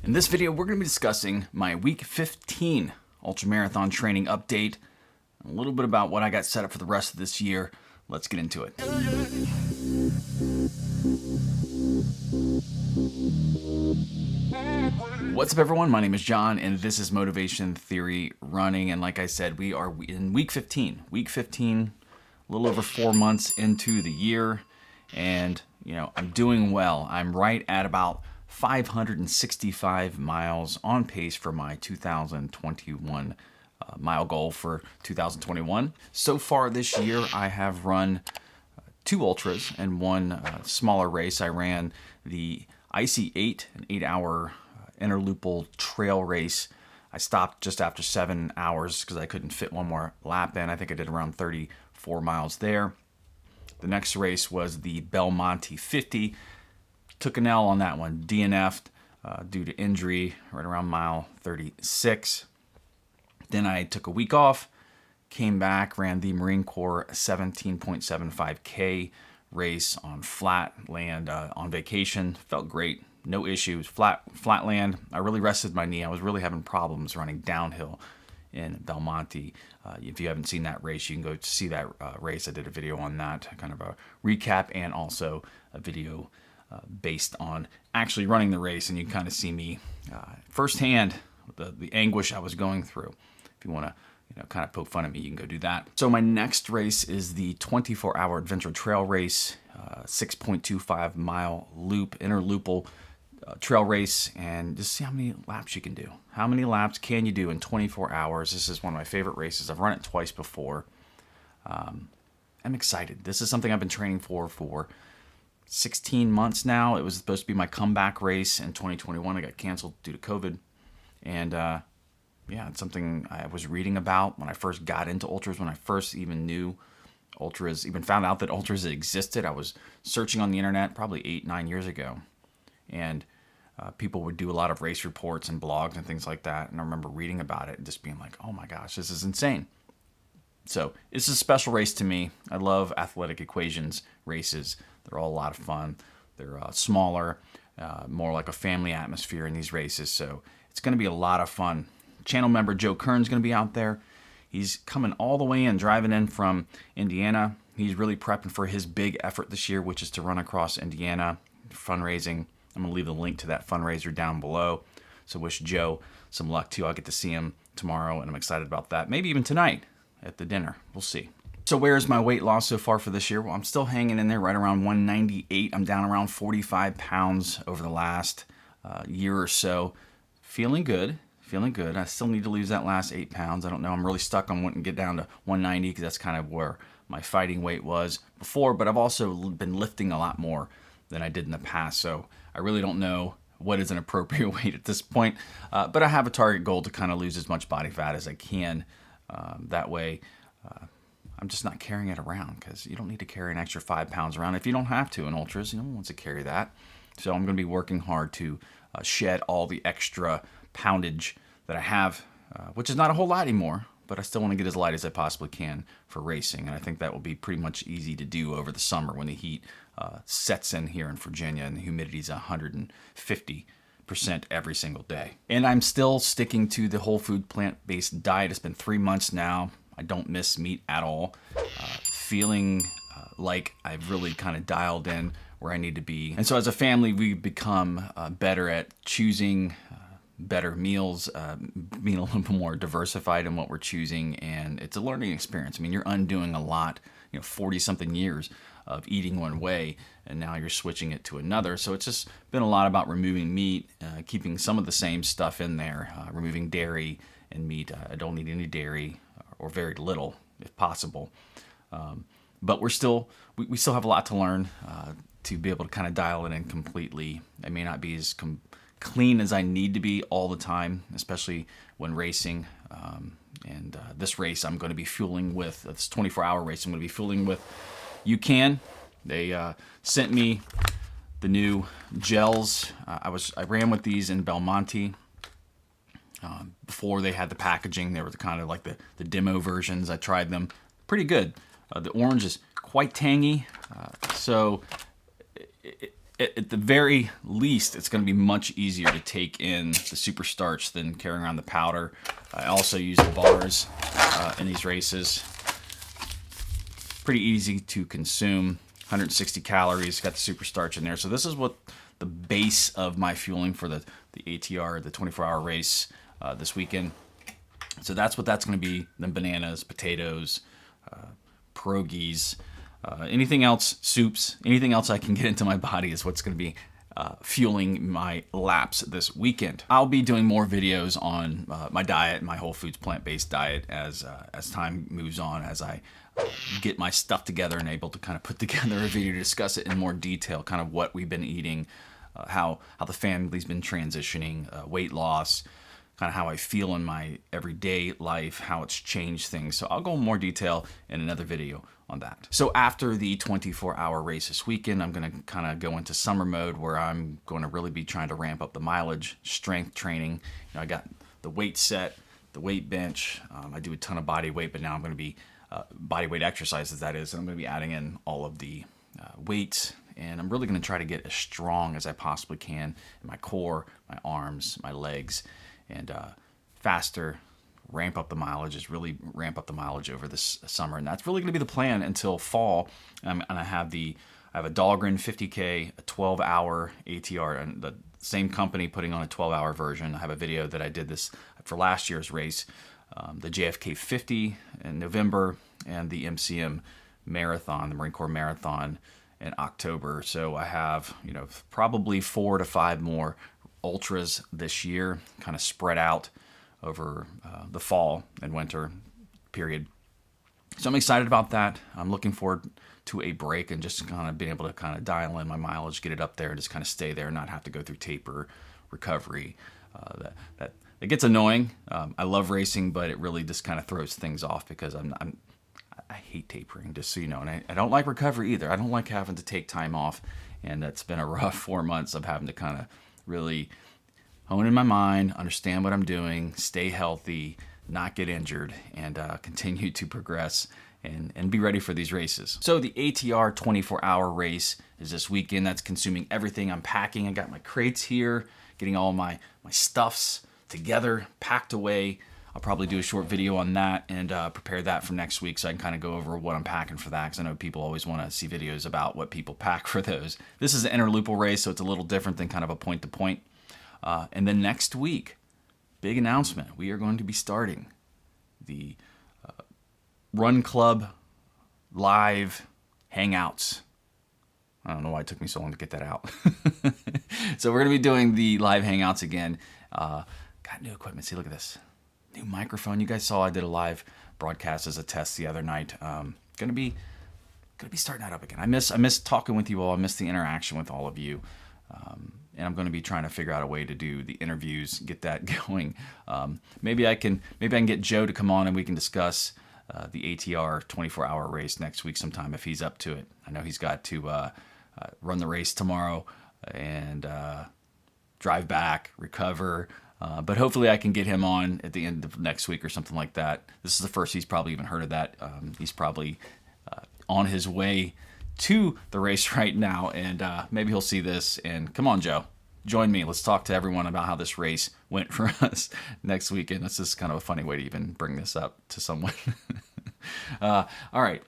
In this video, we're going to be discussing my week 15 ultramarathon training update, a little bit about what I got set up for the rest of this year. Let's get into it. What's up, everyone? My name is John, and this is Motivation Theory Running. And like I said, we are in week 15. Week 15, a little over 4 months into the year, and I'm doing well. I'm right at about 565 miles on pace for my 2021 mile goal for 2021. So far this year, I have run 2 ultras and 1 smaller race. I ran the Icy 8, an 8-hour interlupal trail race. I stopped just after 7 hours because I couldn't fit one more lap in. I think I did around 34 miles there. The next race was the Belmonte 50. Took an L on that one, DNF'd due to injury right around mile 36. Then I took a week off, came back, ran the Marine Corps 17.75K race on flat land on vacation. Felt great, no issues, flat land. I really rested my knee. I was really having problems running downhill in Belmonte. If you haven't seen that race, you can go see that race. I did a video on that, kind of a recap, and also a video based on actually running the race, and you can kind of see me firsthand the anguish I was going through. If you want to kind of poke fun at me, you can go do that. So my next race is the 24-hour adventure trail race, 6.25 mile loop, interlupal trail race, and just see how many laps you can do. How many laps can you do in 24 hours? This is one of my favorite races. I've run it twice before. I'm excited. This is something I've been training for 16 months now. It was supposed to be my comeback race in 2021. I got canceled due to COVID. And it's something I was reading about when I first got into ultras, when I first even knew ultras, even found out that ultras existed. I was searching on the internet probably 8-9 years ago. And people would do a lot of race reports and blogs and things like that. And I remember reading about it and just being like, oh my gosh, this is insane. So it's a special race to me. I love athletic equations races. They're all a lot of fun. They're smaller, more like a family atmosphere in these races. So it's going to be a lot of fun. Channel member Joe Kern's going to be out there. He's coming all the way in, driving in from Indiana. He's really prepping for his big effort this year, which is to run across Indiana, fundraising. I'm going to leave the link to that fundraiser down below. So wish Joe some luck too. I'll get to see him tomorrow, and I'm excited about that. Maybe even tonight at the dinner. We'll see. So where's my weight loss so far for this year? Well, I'm still hanging in there right around 198. I'm down around 45 pounds over the last year or so. Feeling good. I still need to lose that last 8 pounds. I don't know. I'm really stuck on wanting to get down to 190 because that's kind of where my fighting weight was before. But I've also been lifting a lot more than I did in the past. So I really don't know what is an appropriate weight at this point. But I have a target goal to kind of lose as much body fat as I can. That way, I'm just not carrying it around, because you don't need to carry an extra 5 pounds around if you don't have to in ultras. No one wants to carry that. So I'm going to be working hard to shed all the extra poundage that I have, which is not a whole lot anymore, but I still want to get as light as I possibly can for racing. And I think that will be pretty much easy to do over the summer when the heat sets in here in Virginia and the humidity is 150% every single day. And I'm still sticking to the whole food plant-based diet. It's been 3 months now. I don't miss meat at all. Feeling like I've really kind of dialed in where I need to be. And so as a family, we've become better at choosing better meals, being a little bit more diversified in what we're choosing. And it's a learning experience. I mean, you're undoing a lot, 40-something years of eating one way, and now you're switching it to another. So it's just been a lot about removing meat, keeping some of the same stuff in there, removing dairy and meat. I don't need any dairy, or very little if possible. But we still have a lot to learn to be able to kind of dial it in completely. I may not be as clean as I need to be all the time, especially when racing. And this race I'm going to be fueling with, this 24-hour race, I'm going to be fueling with UCAN. They sent me the new gels. I ran with these in Belmonte. Before they had the packaging, they were kind of like the demo versions. I tried them. Pretty good. The orange is quite tangy. So at the very least, it's going to be much easier to take in the super starch than carrying around the powder. I also use the bars in these races. Pretty easy to consume. 160 calories, got the super starch in there. So this is what the base of my fueling for the ATR, the 24-hour race this weekend. So that's what that's going to be. Then bananas, potatoes, pierogies, anything else, soups, anything else I can get into my body is what's going to be fueling my laps this weekend. I'll be doing more videos on my diet, my whole foods plant-based diet as time moves on, as I get my stuff together and able to kind of put together a video to discuss it in more detail, kind of what we've been eating, how the family's been transitioning, weight loss, kind of how I feel in my everyday life, how it's changed things. So I'll go in more detail in another video on that. So after the 24-hour race this weekend, I'm going to kind of go into summer mode where I'm going to really be trying to ramp up the mileage, strength training. I got the weight set, the weight bench. I do a ton of body weight, but now I'm going to be body weight exercises, that is, and I'm going to be adding in all of the weights, and I'm really going to try to get as strong as I possibly can in my core, my arms, my legs, and faster, ramp up the mileage, is really ramp up the mileage over this summer. And that's really going to be the plan until fall. And I have a Dahlgren 50K, a 12-hour ATR, and the same company putting on a 12-hour version. I have a video that I did this for last year's race, the JFK 50 in November, and the MCM Marathon, the Marine Corps Marathon, in October. So I have, probably 4 to 5 more ultras this year, kind of spread out over the fall and winter period. So I'm excited about that. I'm looking forward to a break and just kind of being able to kind of dial in my mileage, get it up there, and just kind of stay there, not have to go through taper recovery. That it gets annoying. I love racing, but it really just kind of throws things off because I hate tapering, just so you know, and I don't like recovery either. I don't like having to take time off, and it's been a rough 4 months of having to kind of really hone in my mind, understand what I'm doing, stay healthy, not get injured, and continue to progress and be ready for these races. So the ATR 24-hour race is this weekend. That's consuming everything I'm packing. I got my crates here, getting all my stuffs together, packed away. I'll probably do a short video on that and prepare that for next week so I can kind of go over what I'm packing for that, because I know people always want to see videos about what people pack for those. This is an interlupal race, so it's a little different than kind of a point-to-point. And then next week, big announcement. We are going to be starting the Run Club live hangouts. I don't know why it took me so long to get that out. So we're going to be doing the live hangouts again. Got new equipment. See, look at this. New microphone. You guys saw I did a live broadcast as a test the other night. Gonna be starting that up again. I miss talking with you all. I miss the interaction with all of you. And I'm going to be trying to figure out a way to do the interviews, get that going. Maybe I can get Joe to come on and we can discuss the ATR 24-hour race next week sometime if he's up to it. I know he's got to run the race tomorrow and drive back, recover. But hopefully I can get him on at the end of next week or something like that. This is the first he's probably even heard of that. He's probably on his way to the race right now, and maybe he'll see this. And come on, Joe, join me. Let's talk to everyone about how this race went for us next weekend. That's just kind of a funny way to even bring this up to someone. All right.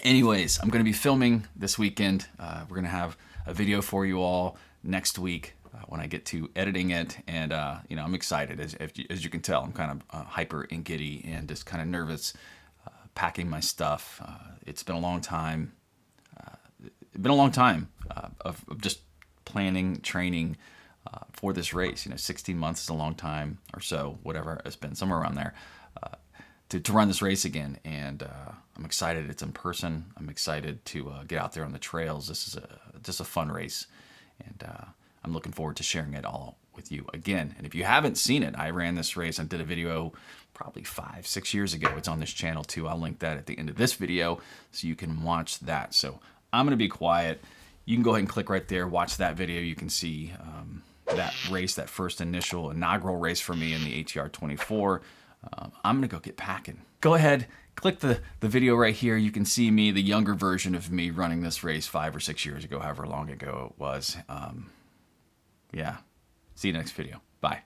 Anyways, I'm going to be filming this weekend. We're going to have a video for you all next week when I get to editing it, and I'm excited. As you can tell, I'm kind of hyper and giddy and just kind of nervous packing my stuff. It's been a long time. Of just planning, training for this race. 16 months is a long time, or so, whatever it's been, somewhere around there, to run this race again. And I'm excited. It's in person. I'm excited to get out there on the trails. This is just a fun race, and I'm looking forward to sharing it all with you again. And if you haven't seen it, I ran this race. I did a video probably 5-6 years ago. It's on this channel too. I'll link that at the end of this video so you can watch that. So I'm going to be quiet. You can go ahead and click right there, watch that video. You can see that race, that first inaugural race for me in the ATR 24. I'm going to go get packing. Go ahead, click the video right here. You can see me, the younger version of me, running this race 5 or 6 years ago, however long ago it was. Yeah. See you next video. Bye.